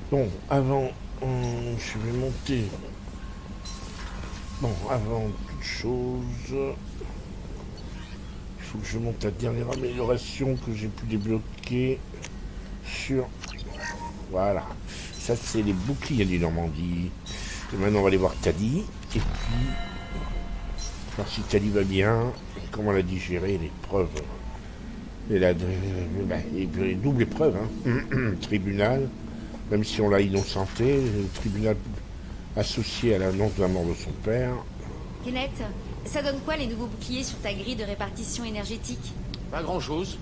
Bon, avant, je vais monter. Bon, avant toute chose, il faut que je monte la dernière amélioration que j'ai pu débloquer sur... Voilà. Ça, c'est les boucliers du Normandie. Et maintenant, on va aller voir Tali. Et puis, voir si Tali va bien, comment elle a digéré l'épreuve. Et la double épreuve, hein. Tribunal, même si on l'a innocenté, le tribunal associé à l'annonce de la mort de son père. Kenneth, ça donne quoi les nouveaux boucliers sur ta grille de répartition énergétique? Pas grand-chose.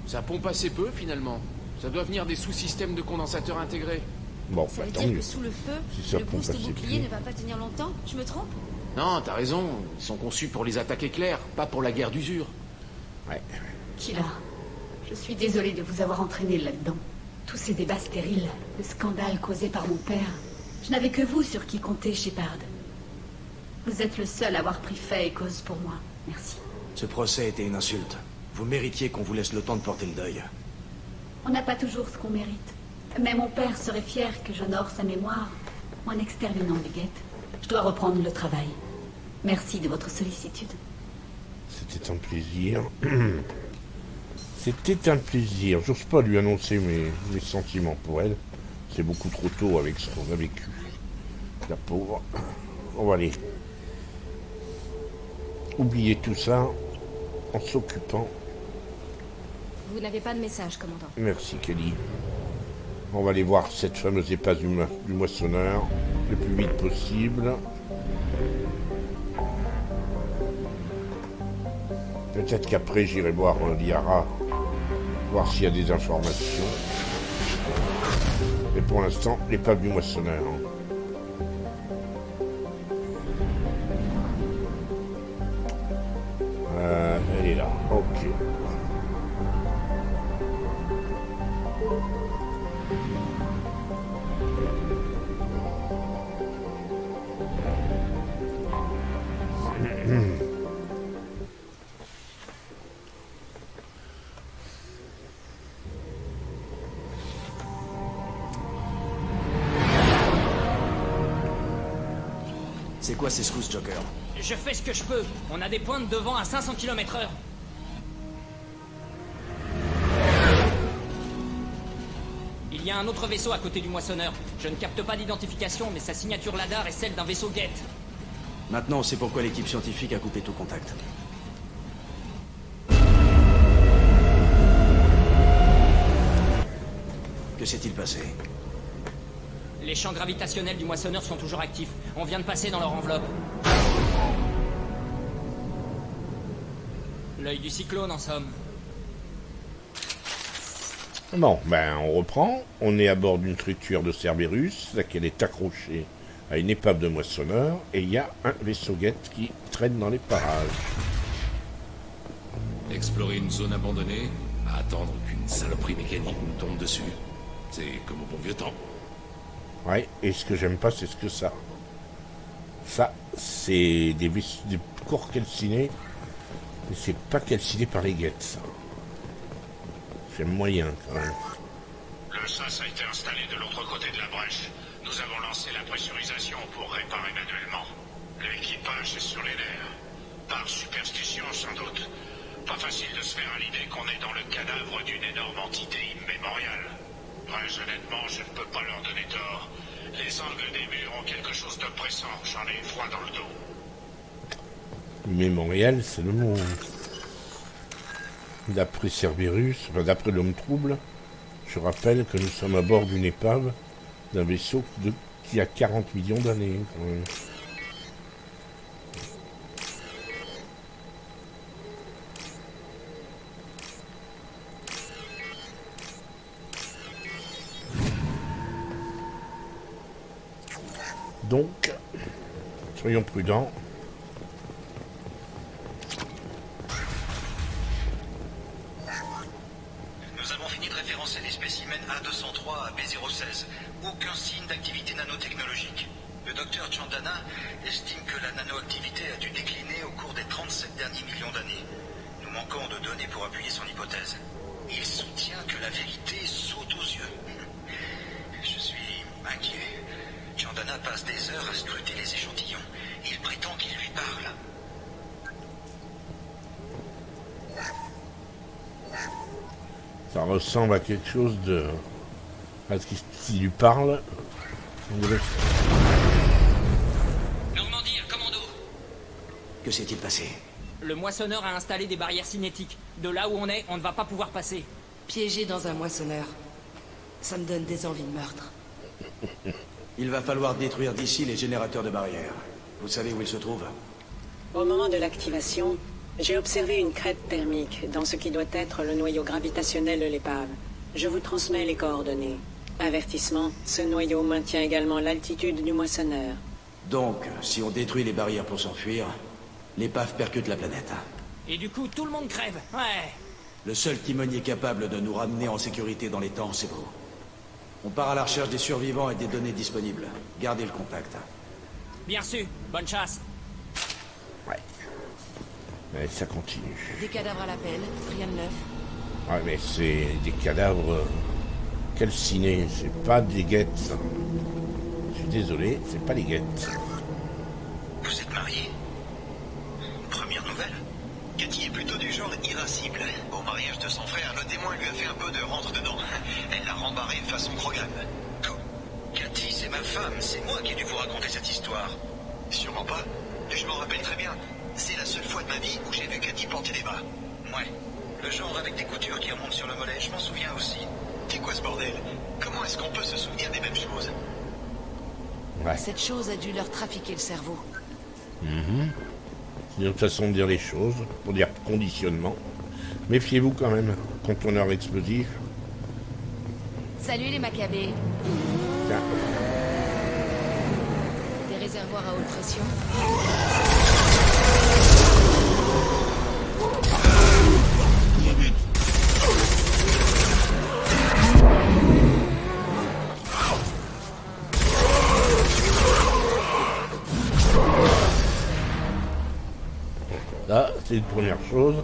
Ça pompe assez peu, finalement. Ça doit venir des sous-systèmes de condensateurs intégrés. Bon, Ça veut tant dire mieux. que sous le feu, Si ça le pompe boost assez bouclier peu. ne va pas tenir longtemps? Je me trompe? Non, t'as raison. Ils sont conçus pour les attaques éclairs, pas pour la guerre d'usure. Ouais. Kila, je suis désolée de vous avoir entraîné là-dedans. Tous ces débats stériles, le scandale causé par mon père. Je n'avais que vous sur qui compter, Shepard. Vous êtes le seul à avoir pris fait et cause pour moi. Merci. Ce procès était une insulte. Vous méritiez qu'on vous laisse le temps de porter le deuil. On n'a pas toujours ce qu'on mérite. Mais mon père serait fier que j'honore sa mémoire en exterminant les guettes. Je dois reprendre le travail. Merci de votre sollicitude. C'était un plaisir. C'était un plaisir. J'ose pas lui annoncer mes sentiments pour elle. C'est beaucoup trop tôt avec ce qu'on a vécu. La pauvre. On va aller oublier tout ça en s'occupant. Vous n'avez pas de message, commandant. Merci Kelly. On va aller voir cette fameuse épaisse du moissonneur le plus vite possible. Peut-être qu'après j'irai voir Liara, voir s'il y a des informations. Mais pour l'instant, l'épave du moissonneur. Elle est là, ok. C'est quoi ces secousses, Joker? Je fais ce que je peux. On a des pointes devant à 500 km/h. Il y a un autre vaisseau à côté du moissonneur. Je ne capte pas d'identification, mais sa signature LADAR est celle d'un vaisseau guette. Maintenant, on sait pourquoi l'équipe scientifique a coupé tout contact. Que s'est-il passé? Les champs gravitationnels du moissonneur sont toujours actifs. On vient de passer dans leur enveloppe. L'œil du cyclone, en somme. Bon, ben on reprend. On est à bord d'une structure de Cerberus, laquelle est accrochée à une épave de moissonneur, et il y a un vaisseau guette qui traîne dans les parages. Explorer une zone abandonnée, à attendre qu'une saloperie mécanique nous tombe dessus. C'est comme au bon vieux temps. Ouais, et ce que j'aime pas, c'est ce que ça. Ça, c'est des corps calcinés, mais c'est pas calciné par les guettes, ça. C'est moyen, quand même. Le SAS a été installé de l'autre côté de la brèche. Nous avons lancé la pressurisation pour réparer manuellement. L'équipage est sur les nerfs. Par superstition, sans doute. Pas facile de se faire à l'idée qu'on est dans le cadavre d'une énorme entité immémoriale. Très honnêtement, je ne peux pas leur donner tort. Les angles des murs ont quelque chose de pressant. J'en ai froid dans le dos. Mémorial, c'est le mot. D'après Cerberus, enfin d'après l'homme trouble, je rappelle que nous sommes à bord d'une épave d'un vaisseau qui a 40 millions d'années. Quand même. Donc, soyons prudents. Nous avons fini de référencer les spécimens A203 à B016. Aucun signe d'activité nanotechnologique. Le docteur Chandana estime que la nanoactivité a dû décliner au cours des 37 derniers millions d'années. Nous manquons de données pour appuyer son hypothèse. Il soutient que la vérité saute aux yeux. Je suis Cortana passe des heures à scruter les échantillons. Il prétend qu'il lui parle. Ça ressemble à quelque chose de... à ce qui lui parle. Normandy, un commando. Que s'est-il passé? Le moissonneur a installé des barrières cinétiques. De là où on est, on ne va pas pouvoir passer. Piégé dans un moissonneur. Ça me donne des envies de meurtre. Il va falloir détruire d'ici les générateurs de barrières. Vous savez où ils se trouvent? Au moment de l'activation, j'ai observé une crête thermique dans ce qui doit être le noyau gravitationnel de l'épave. Je vous transmets les coordonnées. Avertissement, ce noyau maintient également l'altitude du moissonneur. Donc, si on détruit les barrières pour s'enfuir, l'épave percute la planète. Et du coup, tout le monde crève. Ouais. Le seul timonier capable de nous ramener en sécurité dans les temps, c'est vous. On part à la recherche des survivants et des données disponibles. Gardez le contact. Bien sûr, bonne chasse. Ouais. Mais ça continue. Des cadavres à l'appel, rien de neuf. Ouais, mais c'est des cadavres calcinés, c'est pas des guettes. Je suis désolé, c'est pas des guettes. Vous êtes mariés? Première nouvelle. Cathy est plutôt du genre irascible. Au mariage de son frère, le témoin lui a fait un peu de rentre-dedans. Elle l'a rembarré façon Krogan. Cathy, c'est ma femme, c'est moi qui ai dû vous raconter cette histoire. Sûrement pas. Je m'en rappelle très bien. C'est la seule fois de ma vie où j'ai vu Cathy porter des bas. Ouais. Le genre avec des coutures qui remontent sur le mollet, je m'en souviens aussi. C'est quoi ce bordel? Comment est-ce qu'on peut se souvenir des mêmes choses? Ouais. Cette chose a dû leur trafiquer le cerveau. C'est une autre façon de dire les choses, pour dire conditionnement. Méfiez-vous quand même, conteneur explosif. Salut les Maccabées. Tiens. Des réservoirs à haute pression. Là, c'est une première chose.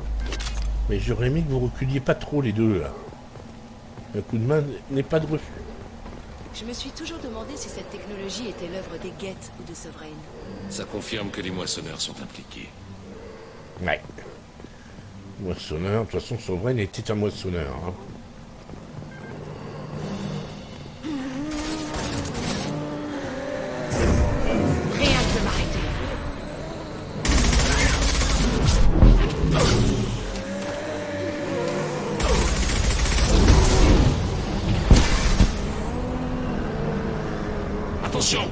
Mais j'aurais aimé que vous reculiez pas trop les deux, là. Un coup de main n'est pas de refus. Je me suis toujours demandé si cette technologie était l'œuvre des Geth ou de Sovereign. Ça confirme que les moissonneurs sont impliqués. Ouais. Moissonneur, de toute façon, Sovereign était un moissonneur. Hein. Rien ne peut m'arrêter. Attention!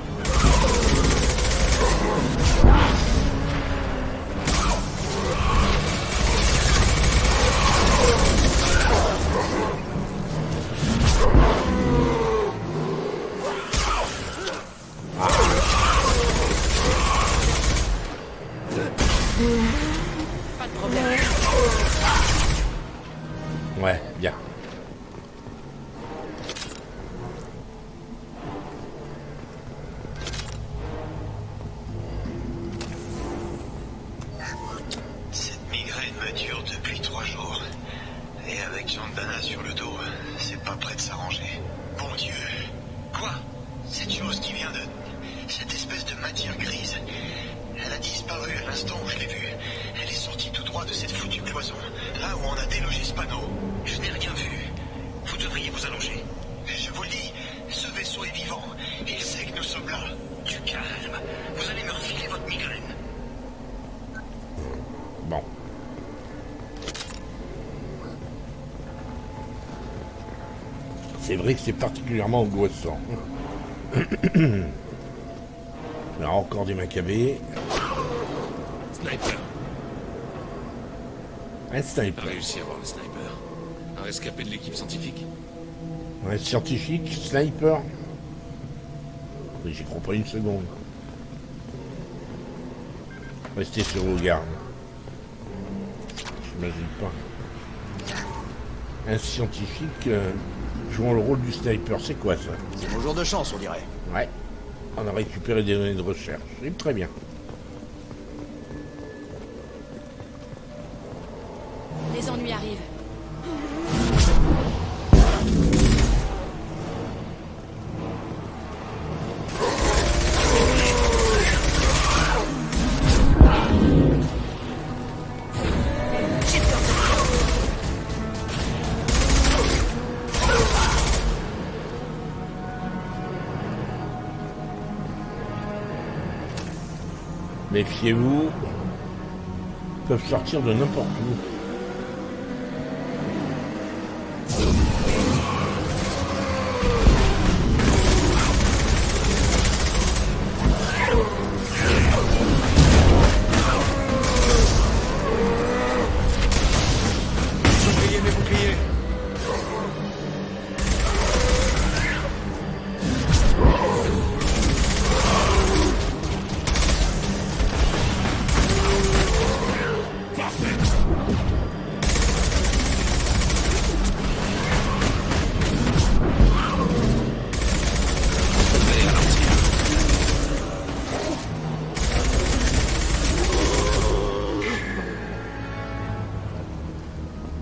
Pas de problème. Ouais, bien. Cette migraine me dure depuis 3 jours. Et avec Jandana sur le dos, c'est pas prêt de s'arranger. Bon Dieu. Quoi? Cette chose qui vient de... cette espèce de matière grise. Elle a disparu à l'instant où je l'ai vue. Elle est sortie tout droit de cette foutue cloison. Là où on a délogé ce panneau. Je n'ai rien vu. Vous devriez vous allonger. Je vous le dis, ce vaisseau est vivant. Il sait que nous sommes là. Du calme. Vous allez me refiler votre migraine. Bon. C'est vrai que c'est particulièrement angoissant. Alors encore des Maccabées. Sniper. Un sniper. A réussi à voir le sniper. Un rescapé de l'équipe scientifique. Un scientifique, sniper. Oui, j'y crois pas une seconde. Restez sur vos gardes. J'imagine pas. Un scientifique jouant le rôle du sniper, c'est quoi ça? C'est mon jour de chance, on dirait. Ouais. On a récupéré des données de recherche. C'est très bien. Les ennuis arrivent. Méfiez-vous. Ils peuvent sortir de n'importe où.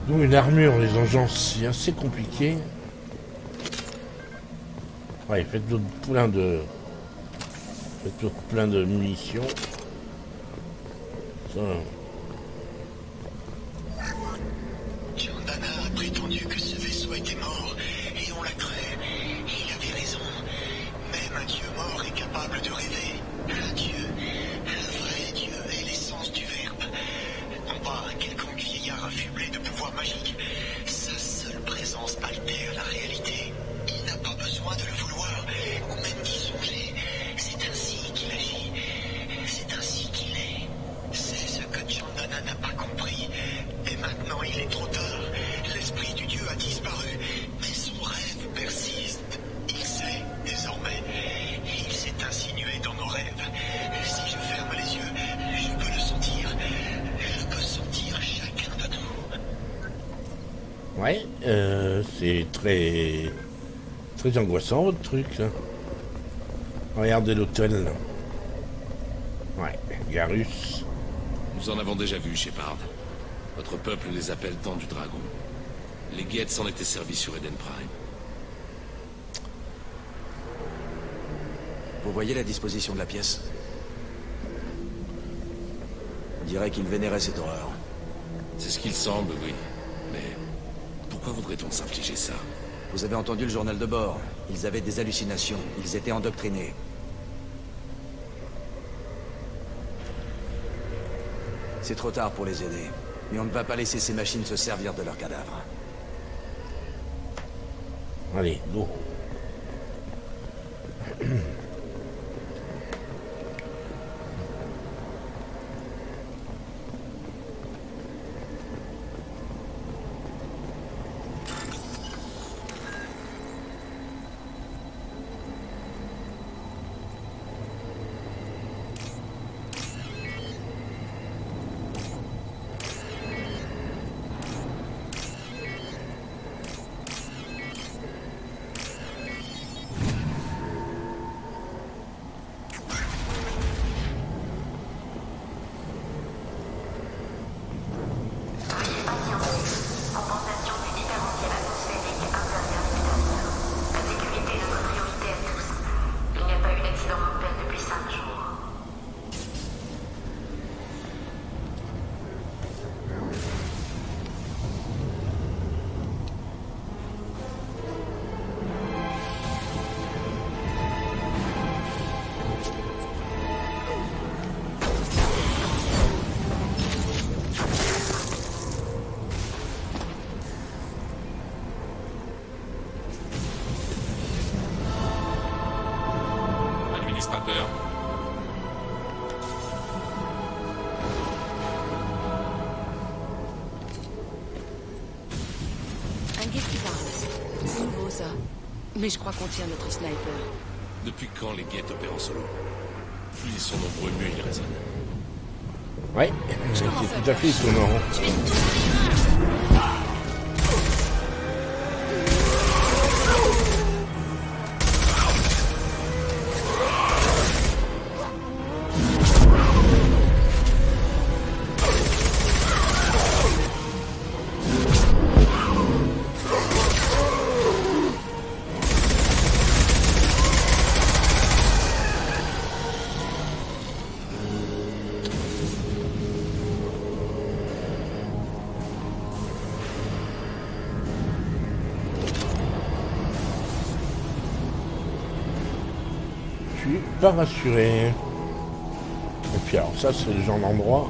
Donc une armure, les engences, c'est assez compliqué. Ouais, faites-le plein de munitions. Ça. Chandana a prétendu que ce vaisseau était mort, et on l'a cru. Il avait raison. Même un dieu mort est capable de rêver. Un dieu, un vrai dieu, est l'essence du verbe. Non pas un quelconque vieillard affublé de pouvoir magique. Sa seule présence altère la réalité. Il n'a pas besoin de le vouloir, ou même d'y songer. C'est ainsi qu'il agit. C'est ainsi qu'il est. C'est ce que Chandana n'a pas compris. Et maintenant il est trop tard. L'esprit du dieu a disparu. Mais son rêve persiste. Il sait, désormais. Il s'est insinué dans nos rêves. Si je ferme les yeux, je peux le sentir. Je peux sentir chacun de nous. Ouais, c'est très angoissant votre truc là. Regardez l'hôtel là. Ouais, Garus. Nous en avons déjà vu, Shepard. Votre peuple les appelle Temps du Dragon. Les Geth s'en étaient servis sur Eden Prime. Vous voyez la disposition de la pièce? On dirait qu'il vénérait cette horreur. C'est ce qu'il semble, oui. Mais pourquoi voudrait-on s'infliger ça? Vous avez entendu le journal de bord. Ils avaient des hallucinations. Ils étaient endoctrinés. C'est trop tard pour les aider. Mais on ne va pas laisser ces machines se servir de leurs cadavres. Allez, go. Administrateur. Un guet qui parle. C'est nouveau, ça. Mais je crois qu'on tient notre sniper. Depuis quand les Geth opèrent en solo? Plus ils sont nombreux, mieux ils résonnent. Ouais, c'est tout à fait étonnant. Je suis pas rassuré. Et puis alors ça c'est le genre d'endroit.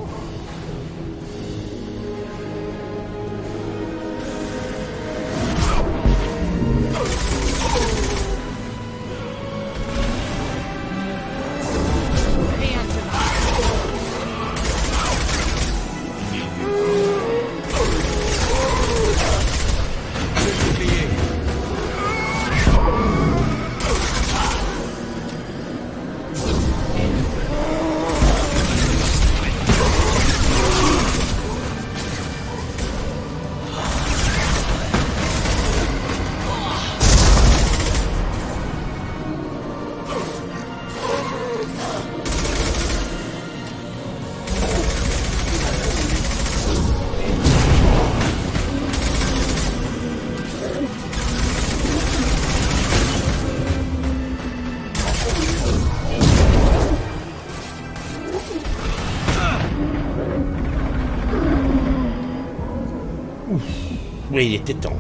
Oui, il était temps.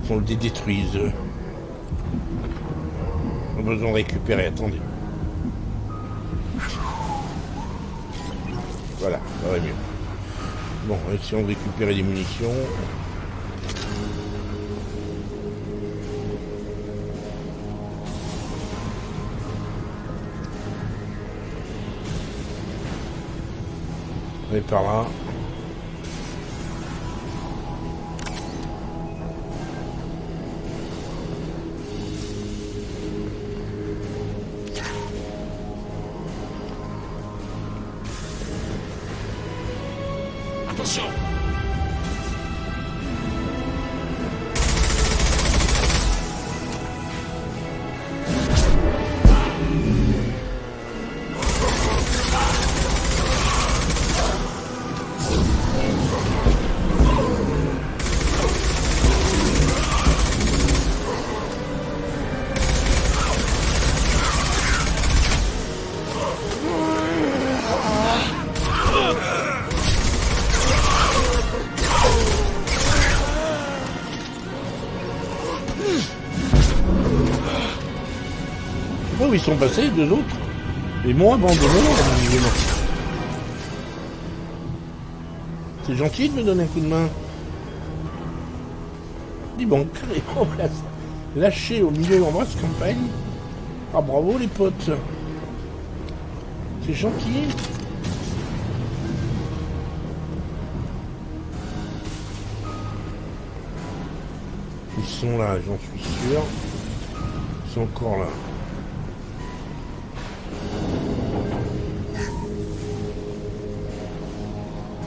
Qu'on le détruise. On a besoin de récupérer, attendez. Voilà, ça va mieux. Bon, essayons de récupérer des munitions. On est par là. Attention! Où ils sont passés, les deux autres? Ils m'ont abandonné, visiblement. C'est gentil de me donner un coup de main. Dis bon, carrément, lâché au milieu en basse campagne. Ah bravo les potes. C'est gentil. Ils sont là, j'en suis sûr. Ils sont encore là.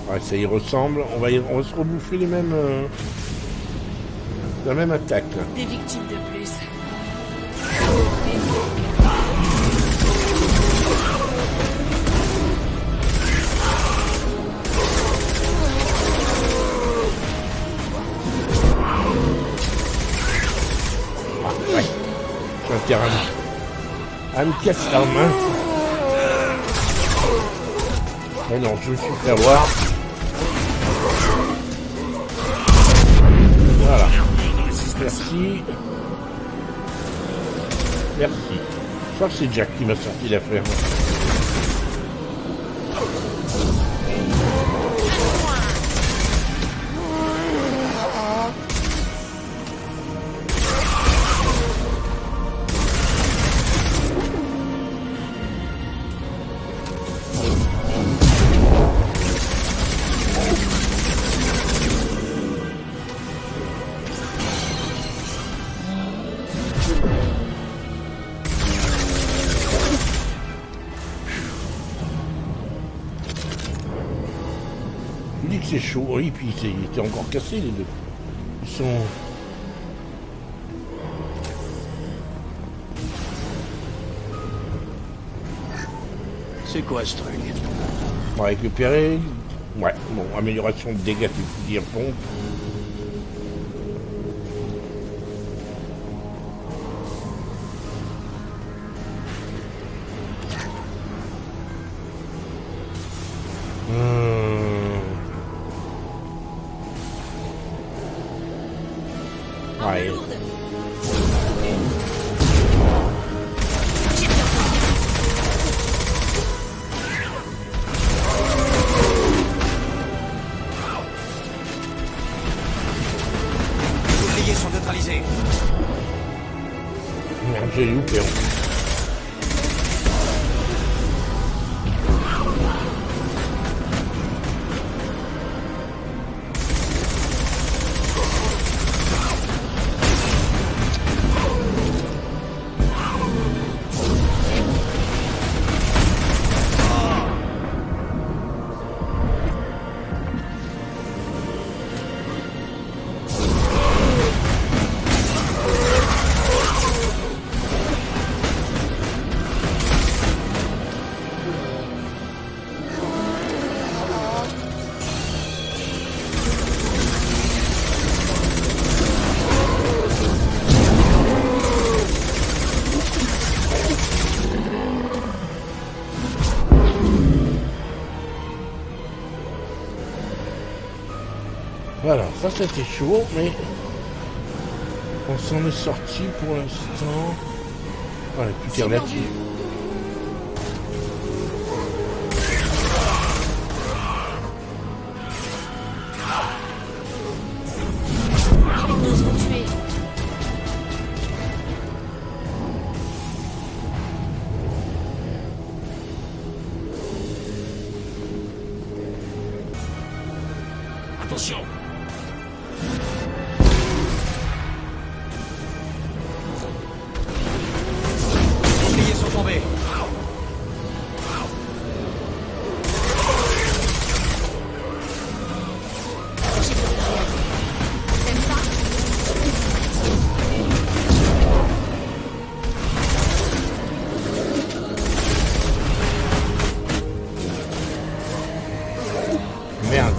Ouais, ça y ressemble. On va se rebouffer les mêmes... la même attaque. Là. Des victimes de plus. Ah, ouais. J'ai intérêt à me casser la main. Mais non, je me suis fait avoir. Voilà. Merci. Merci. Je crois que c'est Jack qui m'a sorti l'affaire. Je dis que c'est chaud, oui, puis ils étaient encore cassés les deux. Ils sont... C'est quoi ce truc? On va récupérer... Ouais, bon, amélioration de dégâts, tu peux dire pompe. Ouais. Voilà, ça c'était chaud, mais on s'en est sorti pour l'instant. Voilà, tout est relatif. Attention! Les boucliers sont tombés. Merde.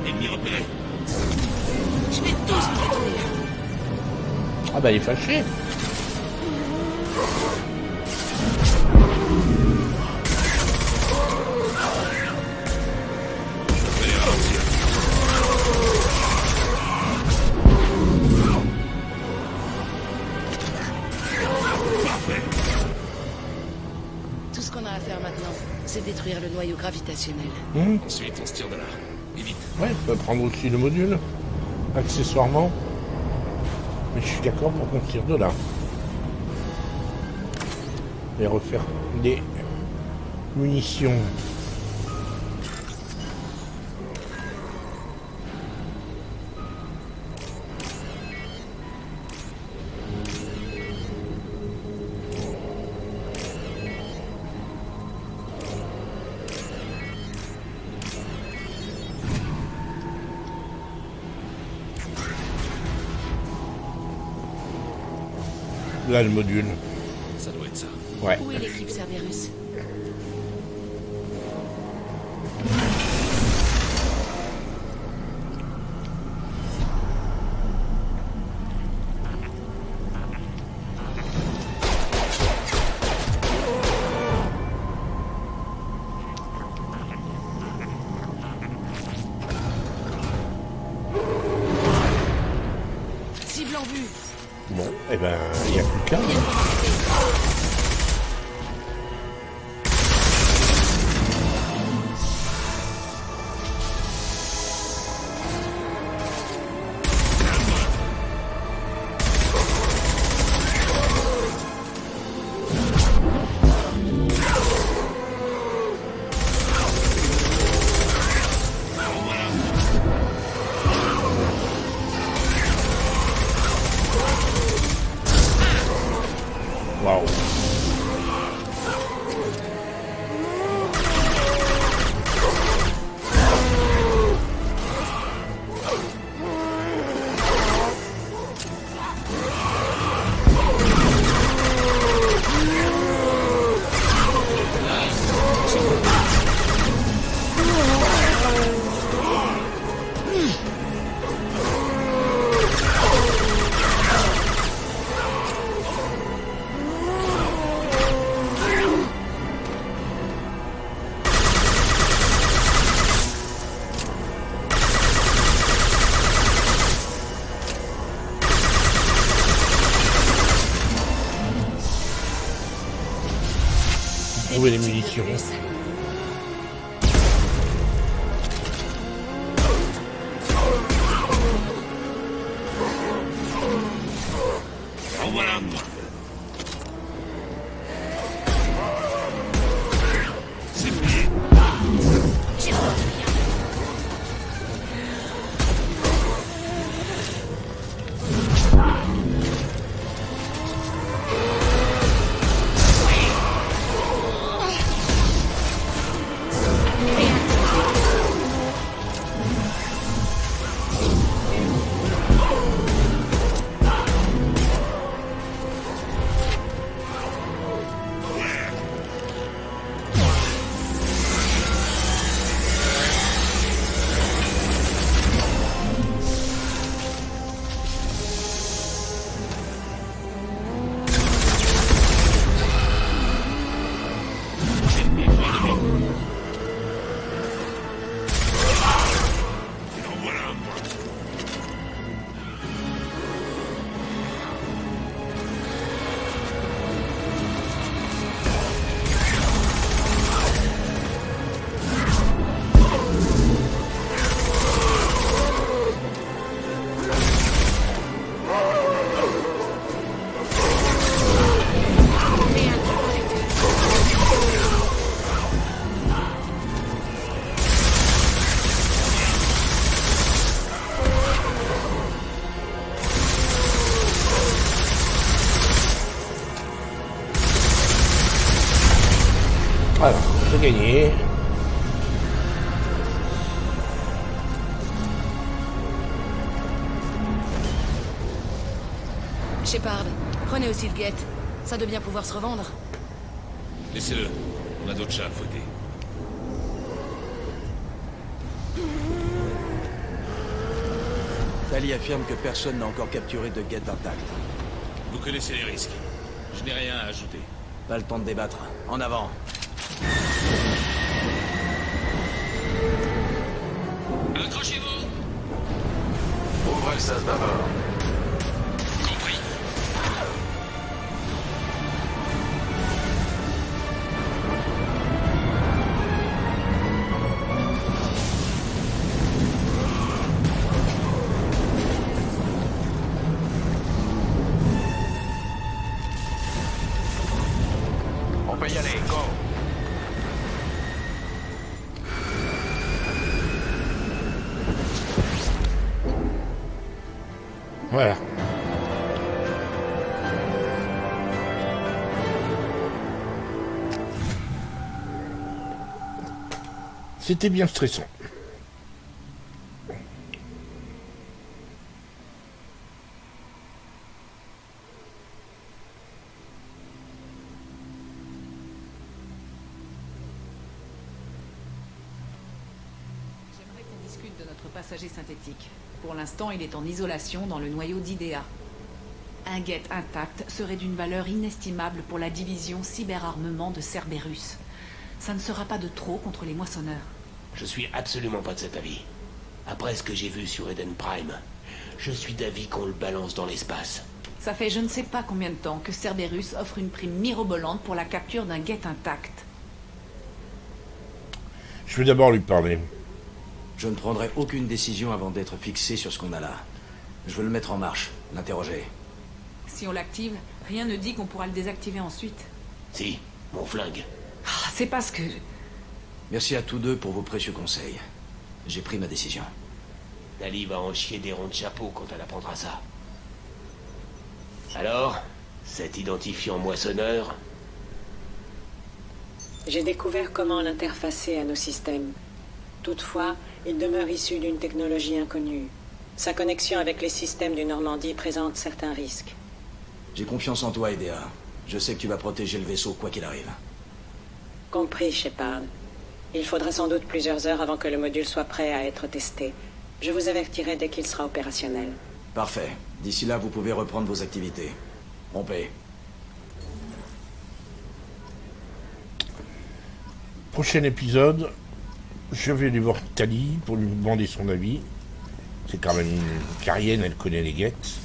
Ennemi repéré. Je vais tous les détruire. Ah bah il est fâché. Tout ce qu'on a à faire maintenant, c'est détruire le noyau gravitationnel. Ensuite, on se tire de là. Et vite. Ouais, on peut prendre aussi le module, accessoirement. Mais je suis d'accord pour qu'on tire de là. Et refaire des munitions. Là, le module. Ça doit être ça. Ouais. Où est l'équipe Cerberus? Cible en vue. Bon, eh ben, il n'y a plus qu'un. Waouh. Trouver les munitions. En voilà un. C'est plié. J'ai pas de rien. c'est gagné. Shepard, prenez aussi le Geth. Ça doit bien pouvoir se revendre. Laissez-le. On a d'autres chats à fouetter. Tali affirme que personne n'a encore capturé de Geth intact. Vous connaissez les risques. Je n'ai rien à ajouter. Pas le temps de débattre. En avant. Accrochez-vous. Ouvrez le sas d'abord. Compris. On peut y aller, go. Voilà. C'était bien stressant. J'aimerais qu'on discute de notre passager synthétique. Pour l'instant, il est en isolation dans le noyau d'IDEA. Un Geth intact serait d'une valeur inestimable pour la division cyberarmement de Cerberus. Ça ne sera pas de trop contre les moissonneurs. Je suis absolument pas de cet avis. Après ce que j'ai vu sur Eden Prime, je suis d'avis qu'on le balance dans l'espace. Ça fait je ne sais pas combien de temps que Cerberus offre une prime mirobolante pour la capture d'un Geth intact. Je vais d'abord lui parler. Je ne prendrai aucune décision avant d'être fixé sur ce qu'on a là. Je veux le mettre en marche, l'interroger. Si on l'active, rien ne dit qu'on pourra le désactiver ensuite. Si, mon flingue. Ah, c'est parce que... Merci à tous deux pour vos précieux conseils. J'ai pris ma décision. Tali va en chier des ronds de chapeau quand elle apprendra ça. Alors, cet identifiant moissonneur... J'ai découvert comment l'interfacer à nos systèmes. Toutefois, il demeure issu d'une technologie inconnue. Sa connexion avec les systèmes du Normandie présente certains risques. J'ai confiance en toi, Idea. Je sais que tu vas protéger le vaisseau quoi qu'il arrive. Compris, Shepard. Il faudra sans doute plusieurs heures avant que le module soit prêt à être testé. Je vous avertirai dès qu'il sera opérationnel. Parfait. D'ici là, vous pouvez reprendre vos activités. Rompez. Prochain épisode, je vais aller voir Tali pour lui demander son avis. C'est quand même une Carienne, elle connaît les Geth.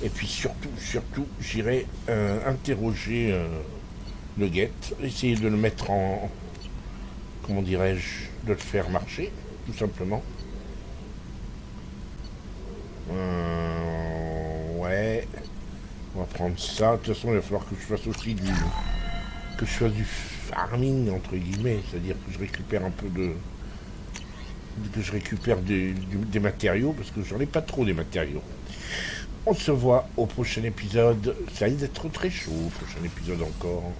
Et puis surtout, j'irai interroger le Geth, essayer de le mettre en... Comment dirais-je, de le faire marcher, tout simplement. Ouais. On va prendre ça. De toute façon, il va falloir que je fasse aussi du... Que je fasse du farming, entre guillemets. C'est-à-dire que je récupère un peu de... Que je récupère des matériaux, parce que j'en ai pas trop des matériaux. On se voit au prochain épisode. Ça risque d'être très chaud, au prochain épisode encore.